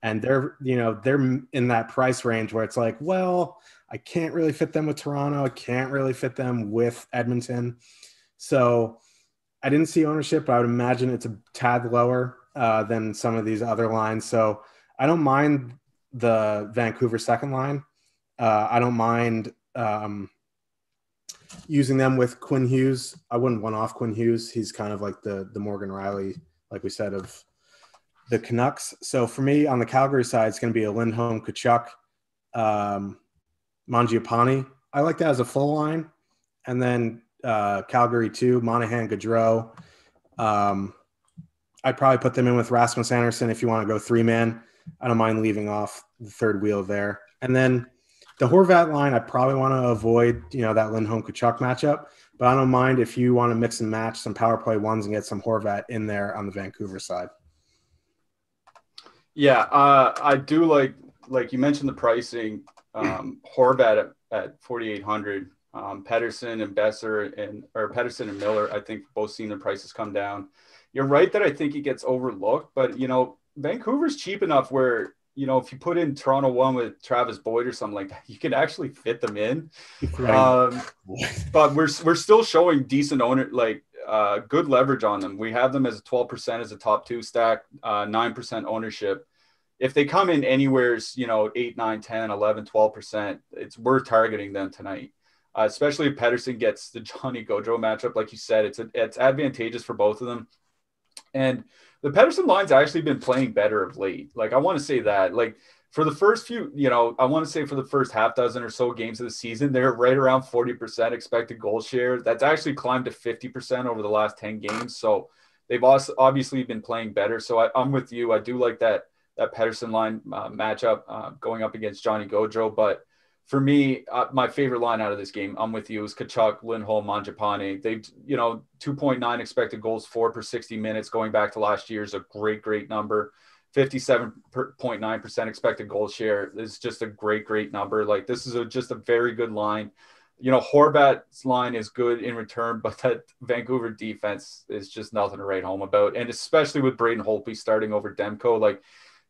and they're in that price range where it's like, well, I can't really fit them with Toronto. I can't really fit them with Edmonton. So I didn't see ownership, but I would imagine it's a tad lower than some of these other lines. So I don't mind the Vancouver second line. I don't mind using them with Quinn Hughes. I wouldn't want off Quinn Hughes. He's kind of like the Morgan Rielly, like we said, of the Canucks. So for me on the Calgary side, it's going to be a Lindholm, Tkachuk, Mangiapane. I like that as a full line. And then Calgary 2, Monahan, Gaudreau. I'd probably put them in with Rasmus Andersson if you want to go 3-man. I don't mind leaving off the third wheel there. And then the Horvat line, I probably want to avoid, that Lindholm-Tkachuk matchup, but I don't mind if you want to mix and match some power play ones and get some Horvat in there on the Vancouver side. Yeah, I do like you mentioned the pricing. Horvat at 4,800, Pettersson and Pettersson and Miller, I think both seen their prices come down. You're right that I think it gets overlooked, but Vancouver's cheap enough where if you put in Toronto 1 with Travis Boyd or something like that, you can actually fit them in. But we're still showing decent good leverage on them. We have them as a 12% as a top 2 stack, 9% ownership. If they come in anywhere, 8, 9, 10, 11, 12%, it's worth targeting them tonight. Especially if Pettersson gets the Johnny Gaudreau matchup. Like you said, it's advantageous for both of them. And the Pettersson line's actually been playing better of late. Like, I want to say that, like, for the first few, I want to say for the first half dozen or so games of the season, they're right around 40% expected goal share. That's actually climbed to 50% over the last 10 games. So they've also obviously been playing better. So I'm with you. I do like that Pettersson line matchup going up against Johnny Gaudreau. But for me, my favorite line out of this game, I'm with you, is Tkachuk, Lindholm, Mangiapane. They've, 2.9 expected goals for per 60 minutes going back to last year is a great number. 57.9% expected goal share is just a great number. Like, this is just a very good line. Horvat's line is good in return, but that Vancouver defense is just nothing to write home about. And especially with Braden Holtby starting over Demko,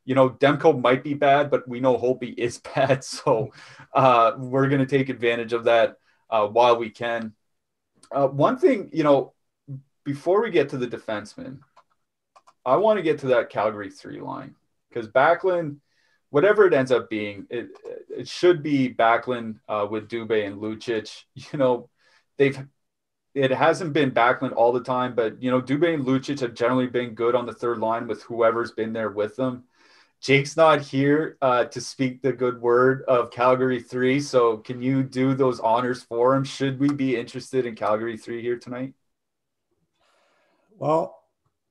Demko might be bad, but we know Holtby is bad. So we're going to take advantage of that while we can. One thing, before we get to the defenseman, I want to get to that Calgary 3 line because Backlund, whatever it ends up being, it should be Backlund with Dubé and Lucic. It hasn't been Backlund all the time, but Dubé and Lucic have generally been good on the third line with whoever's been there with them. Jake's not here to speak the good word of Calgary 3, so can you do those honors for him? Should we be interested in Calgary 3 here tonight? Well,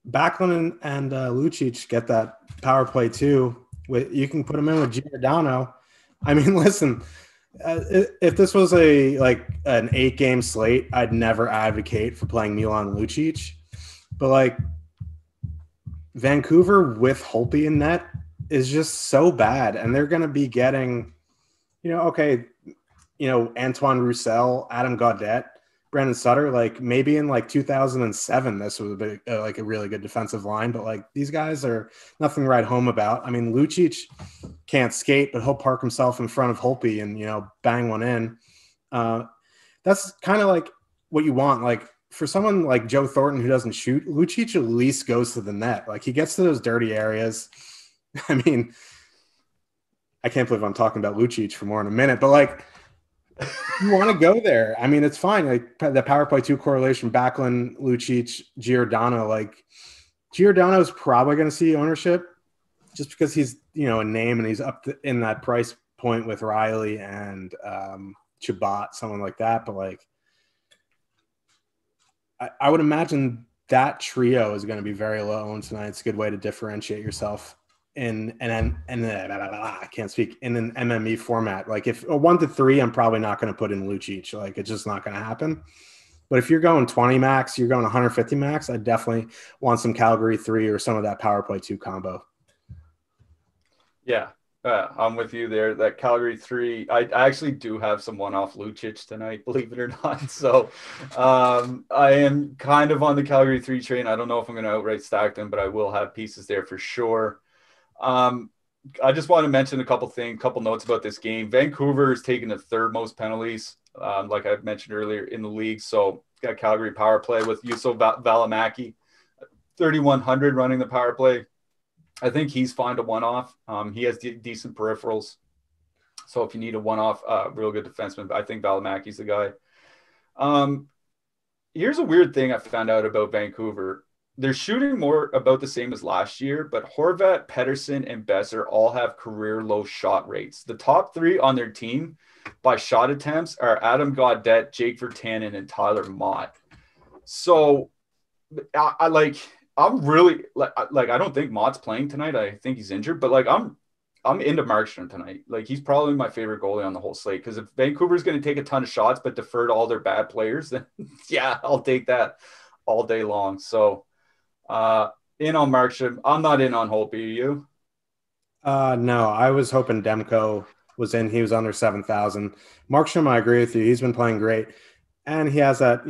Backlund and Lucic get that power play too. You can put them in with Giordano. I mean, listen, if this was an 8-game slate, I'd never advocate for playing Milan Lucic. But Vancouver with Holtby in net is just so bad, and they're going to be getting, Antoine Roussel, Adam Gaudette, Brandon Sutter. Maybe in 2007, this was a really good defensive line, but these guys are nothing to write home about. I mean, Lucic can't skate, but he'll park himself in front of Holtby and bang one in. That's kind of what you want. For someone like Joe Thornton who doesn't shoot, Lucic at least goes to the net. He gets to those dirty areas. I mean, I can't believe I'm talking about Lucic for more than a minute, but you want to go there. I mean, it's fine. The power play 2 correlation, Backlund, Lucic, Giordano. Giordano is probably going to see ownership just because he's, a name and he's up in that price point with Riley and Chabot, someone like that. But I would imagine that trio is going to be very low owned tonight. It's a good way to differentiate yourself in I can't speak in an MME format. If a 1 to 3, I'm probably not going to put in Lucic. It's just not going to happen. But if you're going 20 max, you're going 150 max, I definitely want some Calgary 3 or some of that power play 2 combo. Yeah, I'm with you there. That Calgary 3, I actually do have some one-off Lucic tonight, believe it or not. So I am kind of on the Calgary 3 train. I don't know if I'm going to outright stack them, but I will have pieces there for sure. I just want to mention a couple notes about this game. Vancouver is taking the 3rd most penalties, like I mentioned earlier, in the league. So got Calgary power play with Juuso Valimaki, 3,100 running the power play. I think he's fine to one-off. He has decent peripherals. So if you need a one-off, real good defenseman, I think Valimaki's the guy. Here's a weird thing I found out about Vancouver. They're shooting more about the same as last year, but Horvat, Pettersson, and Besser all have career low shot rates. The top 3 on their team by shot attempts are Adam Gaudette, Jake Virtanen, and Tyler Mott. So I'm really I don't think Mott's playing tonight. I think he's injured, but I'm into Markstrom tonight. He's probably my favorite goalie on the whole slate because if Vancouver's going to take a ton of shots but defer to all their bad players, then yeah, I'll take that all day long. So in on Markstrom. I'm not in on Holtby. Are you? No, I was hoping Demko was in. He was under 7,000. Markstrom, I agree with you. He's been playing great. And he has that,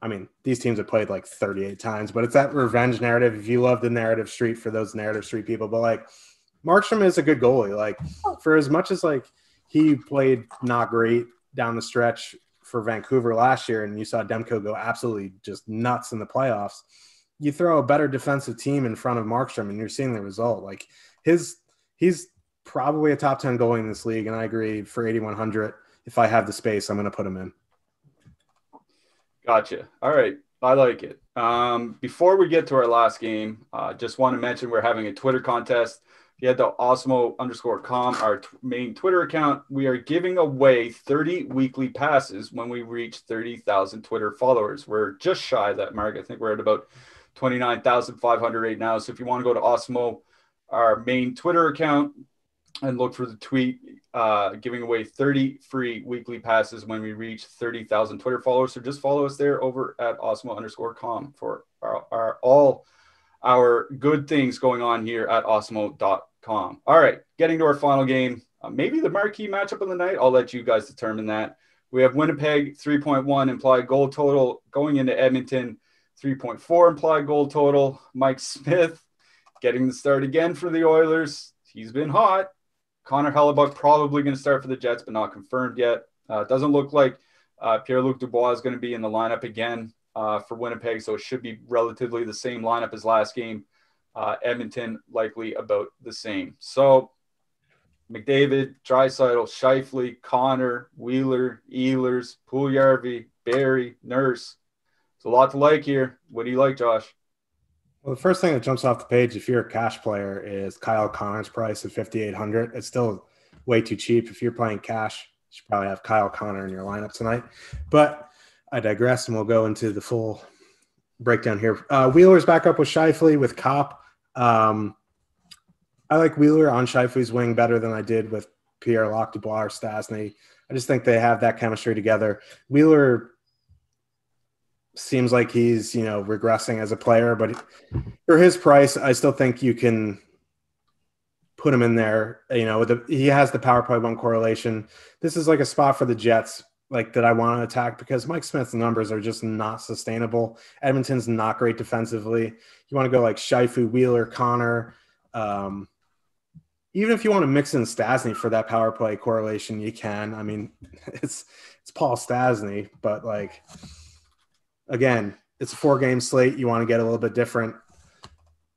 I mean, these teams have played 38 times, but it's that revenge narrative. If you love the narrative street for those narrative street people, but Markstrom is a good goalie. For as much as he played not great down the stretch for Vancouver last year, and you saw Demko go absolutely just nuts in the playoffs, you throw a better defensive team in front of Markstrom and you're seeing the result. He's probably a top 10 goalie in this league. And I agree for 8,100, if I have the space, I'm going to put him in. Gotcha. All right. I like it. Before we get to our last game, just want to mention we're having a Twitter contest. If you head to Awesemo_com, our main Twitter account, we are giving away 30 weekly passes when we reach 30,000 Twitter followers. We're just shy of that mark. I think we're at about 29,500 right now. So if you want to go to Awesemo, our main Twitter account, and look for the tweet giving away 30 free weekly passes when we reach 30,000 Twitter followers. So just follow us there over at Awesemo_com for all our good things going on here at Awesemo.com. All right, getting to our final game, maybe the marquee matchup of the night. I'll let you guys determine that We have Winnipeg 3.1 implied goal total going into Edmonton, 3.4 implied goal total. Mike Smith getting the start again for the Oilers. He's been hot. Connor Hellebuck probably going to start for the Jets, but not confirmed yet. It doesn't look like Pierre-Luc Dubois is going to be in the lineup again for Winnipeg, so it should be relatively the same lineup as last game. Edmonton likely about the same. So McDavid, Draisaitl, Scheifele, Connor, Wheeler, Ehlers, Puljujarvi, Barrie, Nurse. It's a lot to like here. What do you like, Josh? Well, the first thing that jumps off the page, if you're a cash player, is Kyle Connor's price at $5,800. It's still way too cheap. If you're playing cash, you should probably have Kyle Connor in your lineup tonight. But I digress, and we'll go into the full breakdown here. Wheeler's back up with Scheifele, with Kopp. I like Wheeler on Scheifele's wing better than I did with Pierre-Luc Dubois or Stastny. I just think they have that chemistry together. Wheeler seems like he's, regressing as a player, but for his price, I still think you can put him in there. He has the power play one correlation. This is like a spot for the Jets, like that I want to attack because Mike Smith's numbers are just not sustainable. Edmonton's not great defensively. You want to go like Scheifele, Wheeler, Connor. Even if you want to mix in Stastny for that power play correlation, you can. I mean, it's Paul Stastny, but like, again, it's a 4-game slate. You want to get a little bit different.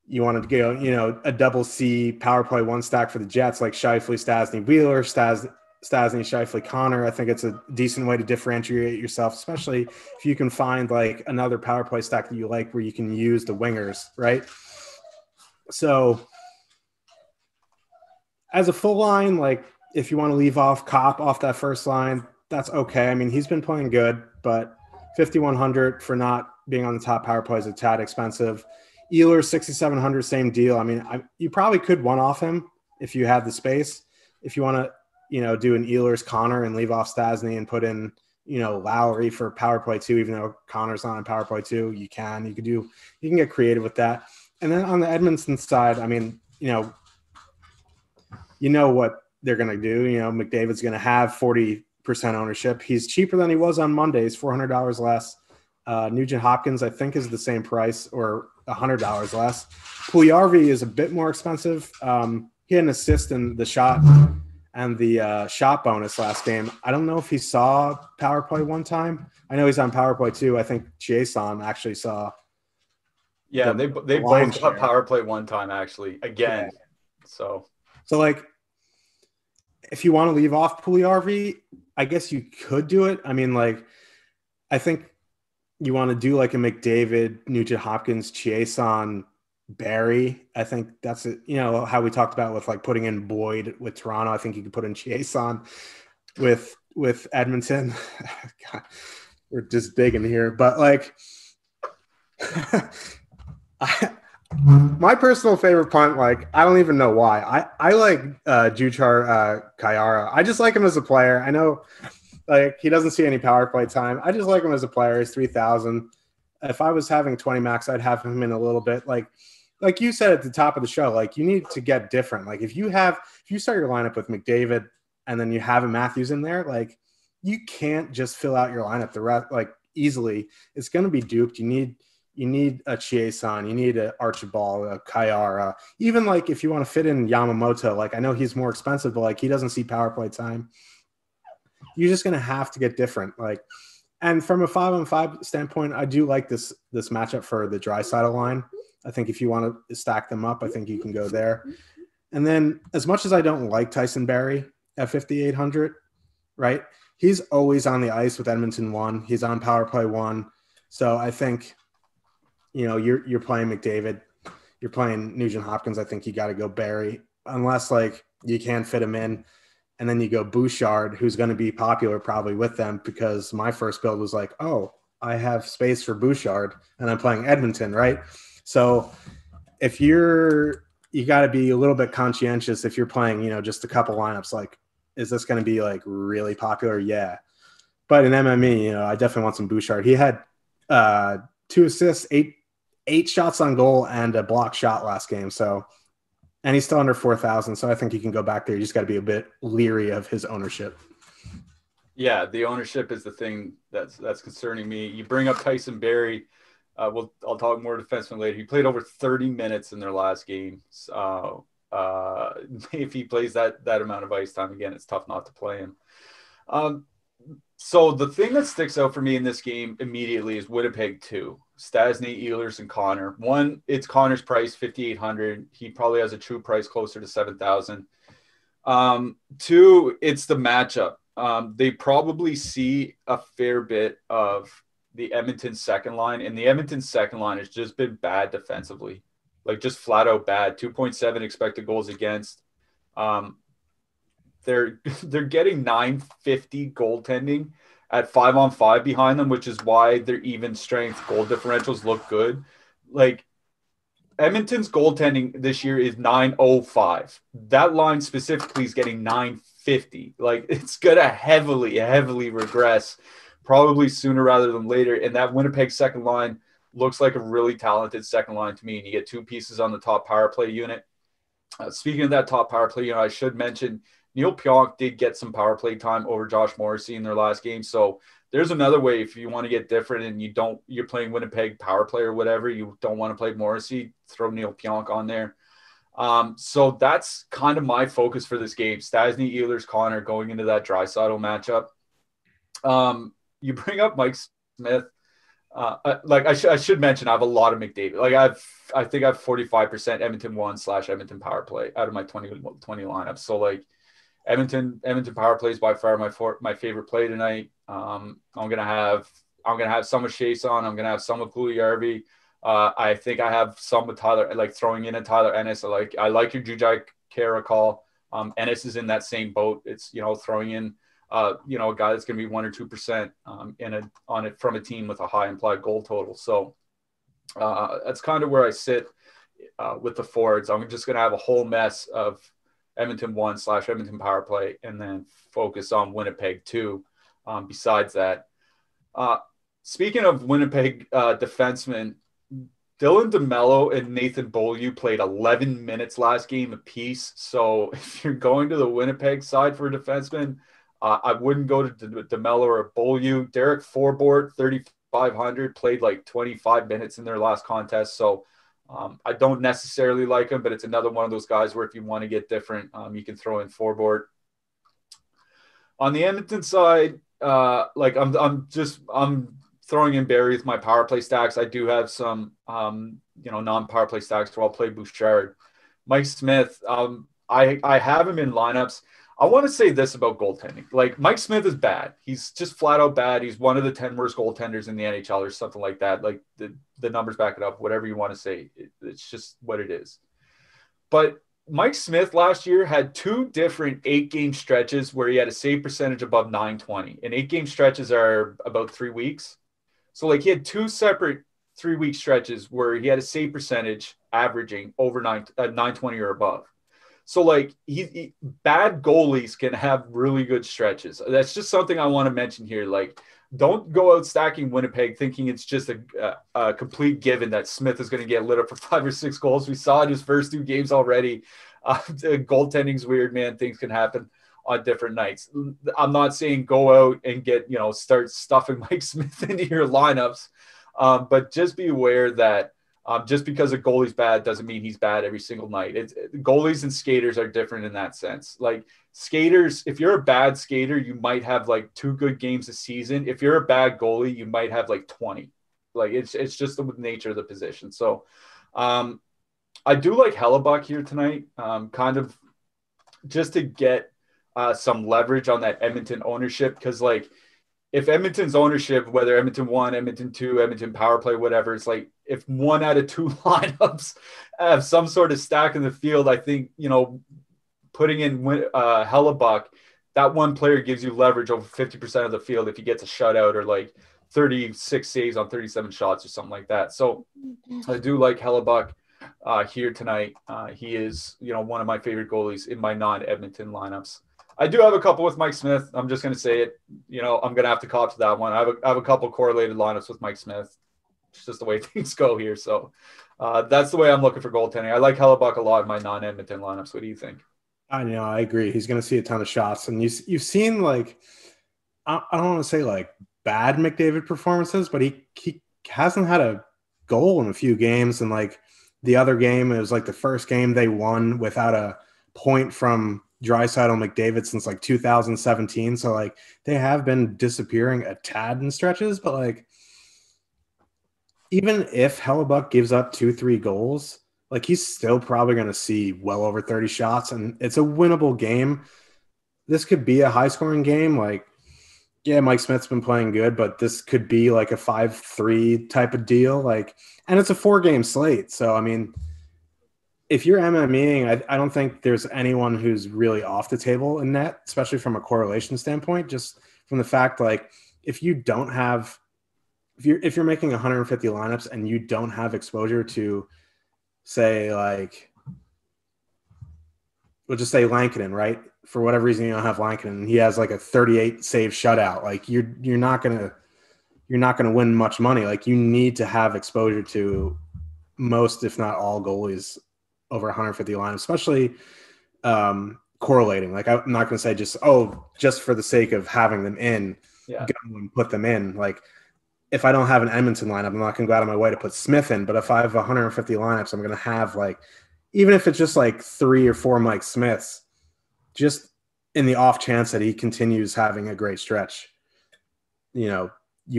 You want to go, a double C power play one stack for the Jets, like Scheifele, Stastny, Wheeler, Stastny, Scheifele, Connor. I think it's a decent way to differentiate yourself, especially if you can find like another power play stack that you like where you can use the wingers, right? So as a full line, like if you want to leave off Kopp off that first line, that's okay. I mean, he's been playing good, but $5,100 for not being on the top power play is a tad expensive. Ehlers, $6,700, same deal. I mean, you probably could one off him if you had the space. If you want to, do an Ehlers Connor and leave off Stastny and put in, Lowry for power play 2, even though Connor's not on power play 2, you can get creative with that. And then on the Edmonton side, I mean, what they're going to do. McDavid's going to have 40% ownership. He's cheaper than he was on Mondays, $400 less. Nugent Hopkins, I think, is the same price or $100 less. Puljujarvi is a bit more expensive. He had an assist in the shot and the shot bonus last game. I don't know if he saw power play one time. I know he's on power play 2. I think Jason actually saw. Yeah, they both got power play one time, actually, again. Yeah. So like, if you want to leave off Puljujarvi, I guess you could do it. I mean, like, I think you want to do like a McDavid, Nugent Hopkins, Chiasson, Barrie. I think that's it. How we talked about with like putting in Boyd with Toronto. I think you could put in Chiasson with Edmonton. God, we're just digging here, but like, my personal favorite punt, like, I don't even know why. I like Juchar Kayara. I just like him as a player. I know, like, he doesn't see any power play time. I just like him as a player. He's 3,000. If I was having 20 max, I'd have him in a little bit. Like you said at the top of the show, like, you need to get different. Like, if you start your lineup with McDavid and then you have a Matthews in there, like, you can't just fill out your lineup the rest, like, easily. It's going to be duped. You need a Chiasson, you need an Archibald, a Kayara. Even like if you want to fit in Yamamoto, like I know he's more expensive, but like he doesn't see power play time. You're just gonna have to get different. Like, and from a 5-on-5 standpoint, I do like this matchup for the Draisaitl line. I think if you want to stack them up, I think you can go there. And then as much as I don't like Tyson Barrie at $5,800, right? He's always on the ice with Edmonton 1. He's on power play 1. So I think, you're playing McDavid, you're playing Nugent Hopkins. I think you got to go Barrie, unless like you can fit him in, and then you go Bouchard, who's going to be popular probably with them because my first build was like, oh, I have space for Bouchard, and I'm playing Edmonton, right? So if you got to be a little bit conscientious if you're playing, just a couple lineups. Like, is this going to be like really popular? Yeah, but in MME, I definitely want some Bouchard. He had 2 assists, 8 shots on goal, and a block shot last game. So, and he's still under 4,000. So I think you can go back there. You just got to be a bit leery of his ownership. Yeah, the ownership is the thing that's concerning me. You bring up Tyson Barrie. I'll talk more defenseman later. He played over 30 minutes in their last game. So if he plays that amount of ice time again, it's tough not to play him. So the thing that sticks out for me in this game immediately is Winnipeg 2. Stastny, Ehlers, and Connor. One, it's Connor's price, 5,800. He probably has a true price closer to 7,000. Two, it's the matchup. They probably see a fair bit of the Edmonton second line, and the Edmonton second line has just been bad defensively, like just flat out bad. 2.7 expected goals against. They're getting 950 goaltending at 5-on-5 behind them, which is why their even strength goal differentials look good. Like Edmonton's goaltending this year is 905. That line specifically is getting 950. Like it's gonna heavily regress, probably sooner rather than later. And that Winnipeg second line looks like a really talented second line to me. And you get two pieces on the top power play unit. Speaking of that top power play, I should mention Neil Pionk did get some power play time over Josh Morrissey in their last game. So there's another way if you want to get different and you're playing Winnipeg power play or whatever, you don't want to play Morrissey, throw Neil Pionk on there. So that's kind of my focus for this game. Stastny, Ehlers, Connor going into that Draisaitl matchup. You bring up Mike Smith. I should mention I have a lot of McDavid. Like I think I have 45% Edmonton 1/Edmonton power play out of my 20 lineup. So like Edmonton power play is by far my favorite play tonight. I'm gonna have some with Chase on. I'm gonna have some with Puljujarvi. I think I have some with Tyler, like throwing in a Tyler Ennis. I like your Jujai Kara call. Ennis is in that same boat. It's throwing in a guy that's going to be 1 or 2% on it from a team with a high implied goal total. So that's kind of where I sit with the forwards. I'm just going to have a whole mess of Edmonton 1/Edmonton power play and then focus on Winnipeg 2. Besides that, speaking of Winnipeg defensemen, Dylan DeMello and Nathan Beaulieu played 11 minutes last game apiece. So if you're going to the Winnipeg side for a defenseman, I wouldn't go to DeMello or Beaulieu. Derek Forbort, 3,500, played like 25 minutes in their last contest. So I don't necessarily like him, but it's another one of those guys where if you want to get different, you can throw in Forbort. On the Edmonton side, I'm throwing in Barrie with my power play stacks. I do have some, non-power play stacks where I'll play Bouchard. Mike Smith, I have him in lineups. I want to say this about goaltending. Like Mike Smith is bad. He's just flat out bad. He's one of the 10 worst goaltenders in the NHL or something like that. Like the numbers back it up, whatever you want to say. It's just what it is. But Mike Smith last year had 2 different 8-game stretches where he had a save percentage above 920. And 8-game stretches are about 3 weeks. So like he had 2 separate 3-week stretches where he had a save percentage averaging over 920 or above. So like bad goalies can have really good stretches. That's just something I want to mention here. Like don't go out stacking Winnipeg thinking it's just a complete given that Smith is going to get lit up for 5 or 6 goals. We saw in his first 2 games already. Goaltending's weird, man. Things can happen on different nights. I'm not saying go out and start stuffing Mike Smith into your lineups, but just be aware that just because a goalie's bad doesn't mean he's bad every single night. Goalies and skaters are different in that sense. Like skaters, if you're a bad skater, you might have like 2 good games a season. If you're a bad goalie, you might have like 20. Like it's just the nature of the position. So I do like Hellebuck here tonight, kind of just to get some leverage on that Edmonton ownership. Because like if Edmonton's ownership, whether Edmonton 1, Edmonton 2, Edmonton power play, whatever, it's like if 1 out of 2 lineups have some sort of stack in the field, I think, putting in Hellebuck, that one player gives you leverage over 50% of the field if he gets a shutout or like 36 saves on 37 shots or something like that. So I do like Hellebuck here tonight. He is, one of my favorite goalies in my non-Edmonton lineups. I do have a couple with Mike Smith. I'm just going to say it. I'm going to have to cop to that one. I have a couple correlated lineups with Mike Smith. It's just the way things go here. So that's the way I'm looking for goaltending. I like Hellebuck a lot in my non-Edmonton lineups. What do you think? I know. I agree. He's going to see a ton of shots. And you've seen I don't want to say like bad McDavid performances, but he hasn't had a goal in a few games. And like the other game, it was like the first game they won without a point from Draisaitl McDavid since like 2017. So like they have been disappearing a tad in stretches, but like even if Hellebuck gives up 2-3 goals, like he's still probably going to see well over 30 shots, and it's a winnable game. This could be a high scoring game. Like, yeah, Mike Smith's been playing good, but this could be like a 5-3 type of deal. Like, and it's a 4-game slate. So, I mean, if you're MMEing, I don't think there's anyone who's really off the table in net, especially from a correlation standpoint, just from the fact, like, if you don't have, if you're making 150 lineups and you don't have exposure to, say, like, we'll just say Lankinen, right? For whatever reason, you don't have Lankinen. He has like a 38 save shutout. Like you're not gonna win much money. Like you need to have exposure to most, if not all, goalies over 150 lineups, especially correlating. Like I'm not gonna say just for the sake of having them in, go and put them in. Like if I don't have an Edmonton lineup, I'm not gonna go out of my way to put Smith in. But if I have 150 lineups, I'm gonna have like, even if it's just like 3 or 4 Mike Smiths, just in the off chance that he continues having a great stretch, you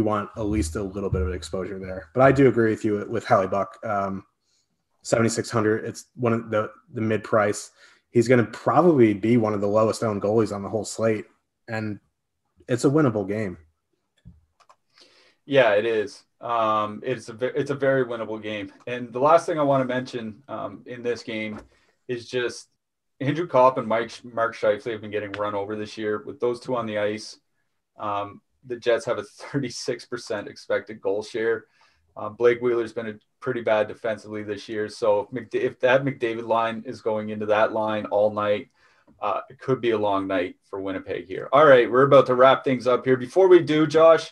want at least a little bit of exposure there. But I do agree with you with Hellebuck. 7,600, it's one of the mid price. He's going to probably be one of the lowest owned goalies on the whole slate, and it's a winnable game. Yeah, it is. It's a very winnable game. And the last thing I want to mention in this game is just Andrew Kopp and Mark Scheifele have been getting run over this year. With those two on the ice, the Jets have a 36% expected goal share. Blake Wheeler's been pretty bad defensively this year. So if that McDavid line is going into that line all night, it could be a long night for Winnipeg here. All right, we're about to wrap things up here. Before we do, Josh,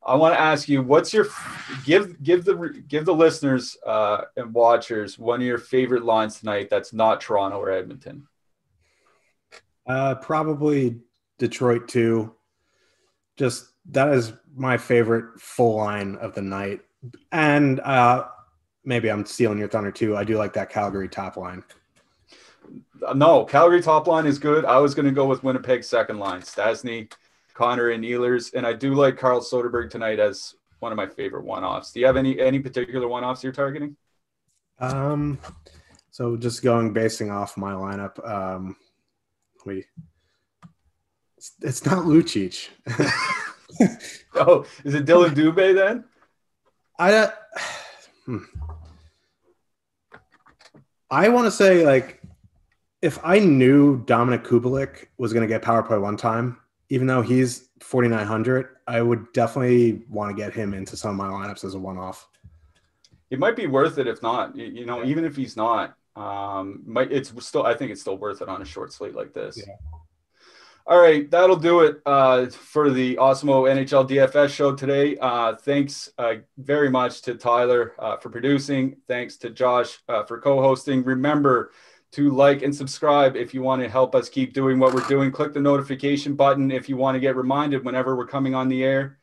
I want to ask you, what's your give the listeners and watchers one of your favorite lines tonight that's not Toronto or Edmonton? Probably Detroit 2. Just that is my favorite full line of the night. And maybe I'm stealing your thunder too. I do like that Calgary top line. No, Calgary top line is good. I was going to go with Winnipeg second line, Stastny, Connor, and Ehlers. And I do like Carl Soderberg tonight as one of my favorite one-offs. Do you have any particular one-offs you're targeting? So just basing off my lineup, it's not Lucic. Oh, is it Dylan Dubé then? I want to say, like, if I knew Dominic Kubalik was going to get power play one time, even though he's 4,900, I would definitely want to get him into some of my lineups as a one-off. It might be worth it if not. Even if he's not, I think it's still worth it on a short slate like this. Yeah. All right, that'll do it for the Awesemo NHL DFS show today. Thanks very much to Tyler for producing. Thanks to Josh for co-hosting. Remember to like and subscribe if you want to help us keep doing what we're doing. Click the notification button if you want to get reminded whenever we're coming on the air.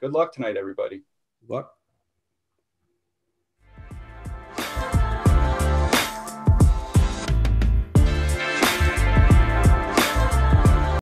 Good luck tonight, everybody. Good luck.